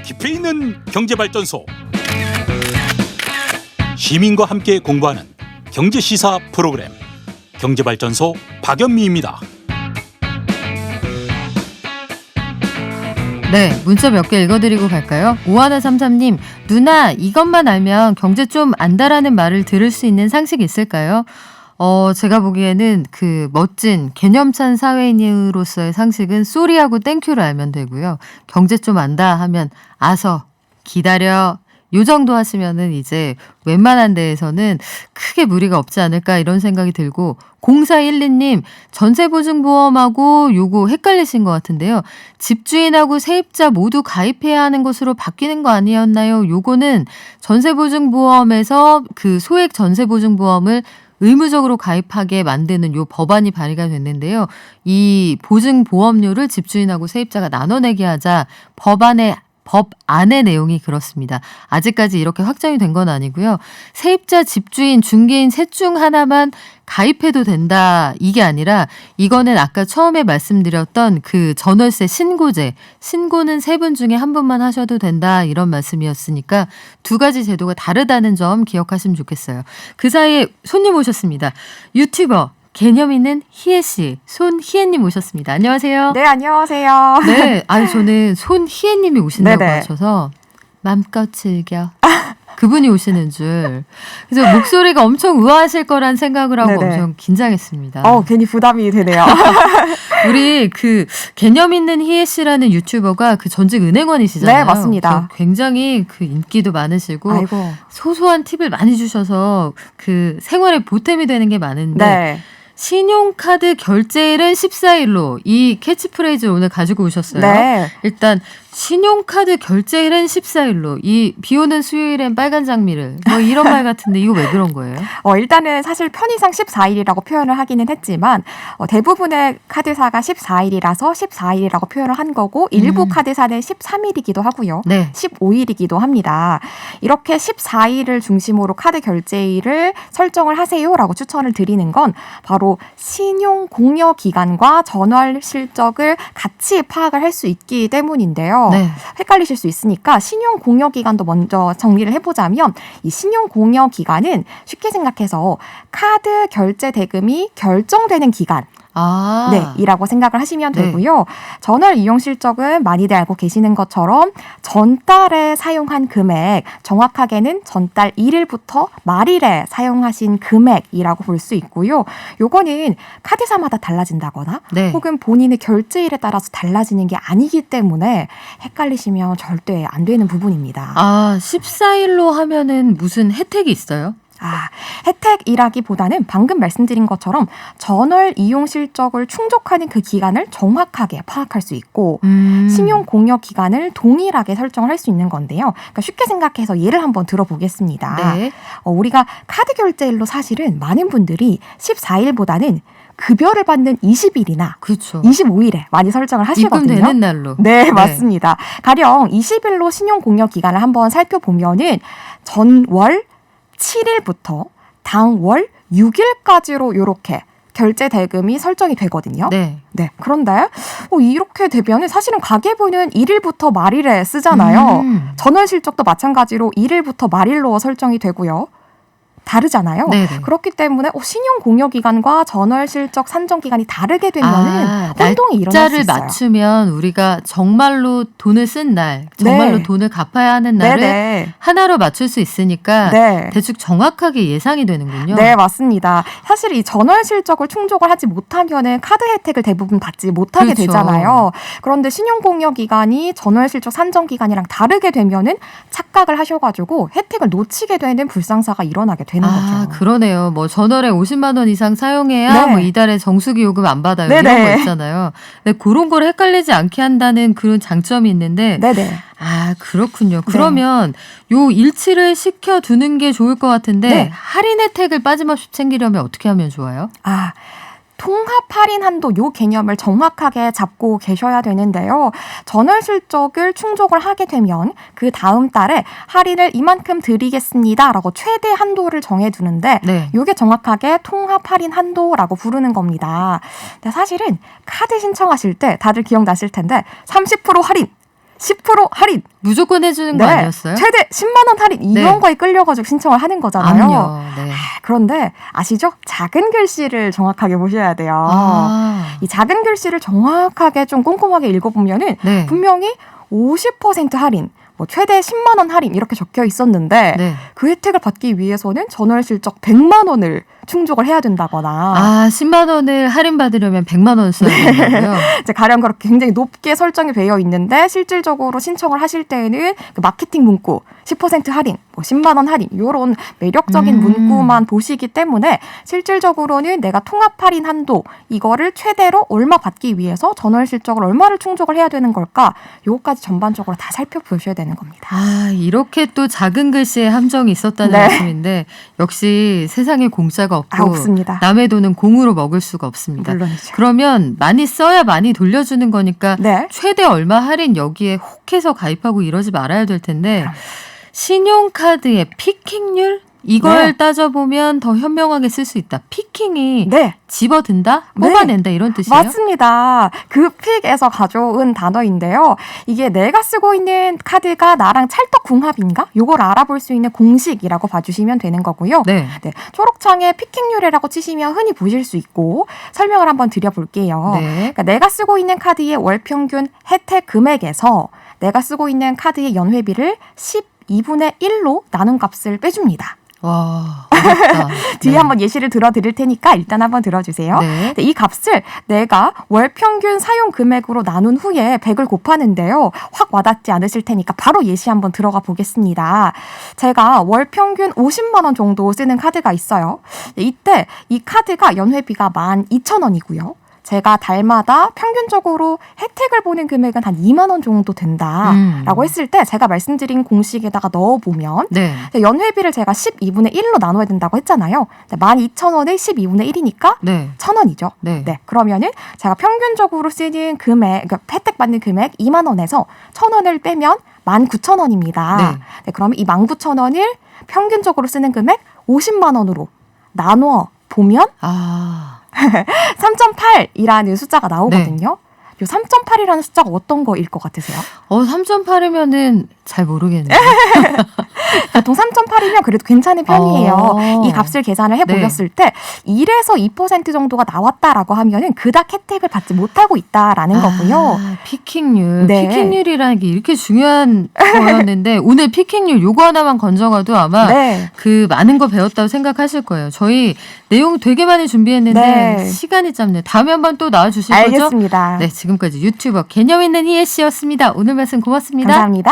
깊이 있는 경제발전소. 시민과 함께 공부하는 경제시사 프로그램 경제발전소 박연미입니다. 네, 문자 몇 개 읽어드리고 갈까요? 5133님, 누나 이것만 알면 경제 좀 안다라는 말을 들을 수 있는 상식이 있을까요? 제가 보기에는 그 멋진 개념찬 사회인으로서의 상식은 쏘리하고 땡큐를 알면 되고요. 경제 좀 안다 하면 아서, 기다려, 요 정도 하시면은 이제 웬만한 데에서는 크게 무리가 없지 않을까 이런 생각이 들고 0412님 전세보증보험하고 요거 헷갈리신 것 같은데요. 집주인하고 세입자 모두 가입해야 하는 것으로 바뀌는 거 아니었나요? 요거는 전세보증보험에서 그 소액 전세보증보험을 의무적으로 가입하게 만드는 요 법안이 발의가 됐는데요. 이 보증보험료를 집주인하고 세입자가 나눠내게 하자 법 안의 내용이 그렇습니다. 아직까지 이렇게 확정이 된 건 아니고요. 세입자, 집주인, 중개인 셋 중 하나만 가입해도 된다 이게 아니라 이거는 아까 처음에 말씀드렸던 그 전월세 신고제, 신고는 세 분 중에 한 분만 하셔도 된다 이런 말씀이었으니까 두 가지 제도가 다르다는 점 기억하시면 좋겠어요. 그 사이에 손님 오셨습니다. 유튜버 개념 있는 희애 씨, 손희애님 오셨습니다. 안녕하세요. 네, 안녕하세요. 네, 아니 저는 손희애님이 오신다고 네네. 하셔서 맘껏 즐겨. 그분이 오시는 줄. 그래서 목소리가 엄청 우아하실 거란 생각을 하고 네네. 엄청 긴장했습니다. 괜히 부담이 되네요. 우리 그 개념 있는 희애 씨라는 유튜버가 그 전직 은행원이시잖아요. 네, 맞습니다. 굉장히 그 인기도 많으시고 아이고. 소소한 팁을 많이 주셔서 그 생활에 보탬이 되는 게 많은데 네. 신용카드 결제일은 14일로 이 캐치프레이즈를 오늘 가지고 오셨어요. 네. 일단 신용카드 결제일은 14일로 이 비오는 수요일엔 빨간 장미를 뭐 이런 말 같은데 이거 왜 그런 거예요? 일단은 사실 편의상 14일이라고 표현을 하기는 했지만 대부분의 카드사가 14일이라서 14일이라고 표현을 한 거고 일부 카드사는 13일이기도 하고요. 네. 15일이기도 합니다. 이렇게 14일을 중심으로 카드 결제일을 설정을 하세요라고 추천을 드리는 건 바로 신용 공여 기간과 전월 실적을 같이 파악을 할 수 있기 때문인데요. 네. 헷갈리실 수 있으니까 신용 공여 기간도 먼저 정리를 해보자면 이 신용 공여 기간은 쉽게 생각해서 카드 결제 대금이 결정되는 기간 네, 이라고 생각을 하시면 되고요. 전월 이용 실적은 많이들 알고 계시는 것처럼 전달에 사용한 금액, 정확하게는 전달 1일부터 말일에 사용하신 금액이라고 볼 수 있고요. 요거는 카드사마다 달라진다거나 네. 혹은 본인의 결제일에 따라서 달라지는 게 아니기 때문에 헷갈리시면 절대 안 되는 부분입니다. 14일로 하면은 무슨 혜택이 있어요? 혜택이라기보다는 방금 말씀드린 것처럼 전월 이용 실적을 충족하는 그 기간을 정확하게 파악할 수 있고 신용 공여 기간을 동일하게 설정을 할 수 있는 건데요. 그러니까 쉽게 생각해서 예를 한번 들어보겠습니다. 네. 우리가 카드 결제일로 사실은 많은 분들이 14일보다는 급여를 받는 20일이나 그렇죠. 25일에 많이 설정을 하시거든요. 입금되는 날로. 네, 맞습니다. 가령 20일로 신용 공여 기간을 한번 살펴보면은 전월 7일부터 당월 6일까지로 이렇게 결제 대금이 설정이 되거든요. 네. 그런데 이렇게 되면 사실은 가계부는 1일부터 말일에 쓰잖아요. 전월 실적도 마찬가지로 1일부터 말일로 설정이 되고요. 다르잖아요. 네네. 그렇기 때문에 신용 공여 기간과 전월 실적 산정 기간이 다르게 되면은 혼동이 일어날 수 날짜를 있어요. 맞추면 우리가 정말로 돈을 쓴 날, 정말로 네. 돈을 갚아야 하는 날을 네네. 하나로 맞출 수 있으니까 네. 대충 정확하게 예상이 되는군요. 네, 맞습니다. 사실 이 전월 실적을 충족을 하지 못하면은 카드 혜택을 대부분 받지 못하게 그렇죠. 되잖아요. 그런데 신용공여 기간이 전월 실적 산정 기간이랑 다르게 되면은 착각을 하셔가지고 혜택을 놓치게 되는 불상사가 일어나게 되는 거죠. 그러네요. 뭐 전월에 50만 원 이상 사용해야 네. 뭐 이달에 정수기 요금 안 받아요. 네네. 이런 거 있잖아요. 근데 그런 걸 헷갈리지 않게 한다는 그런 장점이 있는데 네네. 그렇군요. 그러면 요 일치를 시켜두는 게 좋을 것 같은데 네. 할인 혜택을 빠짐없이 챙기려면 어떻게 하면 좋아요? 통합 할인 한도 요 개념을 정확하게 잡고 계셔야 되는데요. 전월 실적을 충족을 하게 되면 그 다음 달에 할인을 이만큼 드리겠습니다라고 최대 한도를 정해두는데 네. 이게 정확하게 통합 할인 한도라고 부르는 겁니다. 근데 사실은 카드 신청하실 때 다들 기억나실 텐데 30% 할인 10% 할인. 무조건 해주는 거 아니었어요? 최대 10만 원 할인 이런 거에 끌려가지고 신청을 하는 거잖아요. 암요. 네. 그런데 아시죠? 작은 글씨를 정확하게 보셔야 돼요. 이 작은 글씨를 정확하게 좀 꼼꼼하게 읽어보면은 네. 분명히 50% 할인, 뭐 최대 10만 원 할인 이렇게 적혀 있었는데 네. 그 혜택을 받기 위해서는 전월 실적 100만 원을 충족을 해야 된다거나 10만 원을 할인받으려면 100만 원 써야 된다고요? 이제 가령 그렇게 굉장히 높게 설정이 되어 있는데 실질적으로 신청을 하실 때에는 그 마케팅 문구 10% 할인, 뭐 10만 원 할인 이런 매력적인 문구만 보시기 때문에 실질적으로는 내가 통합 할인 한도 이거를 최대로 얼마 받기 위해서 전월 실적을 얼마를 충족을 해야 되는 걸까? 요거까지 전반적으로 다 살펴보셔야 되는 겁니다. 이렇게 또 작은 글씨에 함정이 있었다는 네. 말씀인데 역시 세상에 공짜가 없고 없습니다. 남의 돈은 공으로 먹을 수가 없습니다. 물론이죠. 그러면 많이 써야 많이 돌려주는 거니까 네. 최대 얼마 할인 여기에 혹해서 가입하고 이러지 말아야 될 텐데 신용카드의 피킹률? 이걸 네. 따져보면 더 현명하게 쓸 수 있다. 피킹이 네. 집어든다? 네. 뽑아낸다 이런 뜻이에요? 맞습니다. 그 픽에서 가져온 단어인데요. 이게 내가 쓰고 있는 카드가 나랑 찰떡궁합인가? 요걸 알아볼 수 있는 공식이라고 봐주시면 되는 거고요. 네. 네, 초록창에 피킹률이라고 치시면 흔히 보실 수 있고 설명을 한번 드려볼게요. 네. 그러니까 내가 쓰고 있는 카드의 월평균 혜택 금액에서 내가 쓰고 있는 카드의 연회비를 12분의 1로 나눈 값을 빼줍니다. 와, 어렵다. 뒤에 네. 한번 예시를 들어드릴 테니까 일단 한번 들어주세요. 네. 이 값을 내가 월 평균 사용 금액으로 나눈 후에 100을 곱하는데요. 확 와닿지 않으실 테니까 바로 예시 한번 들어가 보겠습니다. 제가 월 평균 50만 원 정도 쓰는 카드가 있어요. 이때 이 카드가 연회비가 12,000원이고요. 제가 달마다 평균적으로 혜택을 보는 금액은 한 2만 원 정도 된다라고 했을 때 제가 말씀드린 공식에다가 넣어보면 네. 연회비를 제가 12분의 1로 나눠야 된다고 했잖아요. 12,000원의 12분의 1이니까 네. 1,000원이죠. 네. 네, 그러면은 제가 평균적으로 쓰는 금액, 그러니까 혜택 받는 금액 2만 원에서 1,000원을 빼면 19,000원입니다. 네. 네, 그러면 이 19,000원을 평균적으로 쓰는 금액 50만 원으로 나누어 보면 3.8이라는 숫자가 나오거든요. 이 3.8이라는 숫자가 어떤 거일 것 같으세요? 3.8이면은 잘 모르겠네요. 보통 3.8이면 그래도 괜찮은 편이에요. 이 값을 계산을 해보셨을 때 1에서 2% 정도가 나왔다라고 하면은 그닥 혜택을 받지 못하고 있다라는 거고요. 피킹률. 네. 피킹률이라는 게 이렇게 중요한 거였는데 오늘 피킹률 요거 하나만 건져가도 아마 네. 그 많은 거 배웠다고 생각하실 거예요. 저희 내용 되게 많이 준비했는데 네. 시간이 짧네요. 다음에 한번 또 나와주실 거죠? 알겠습니다. 네, 지금까지 유튜버 개념 있는 희애 씨였습니다. 오늘 말씀 고맙습니다. 감사합니다.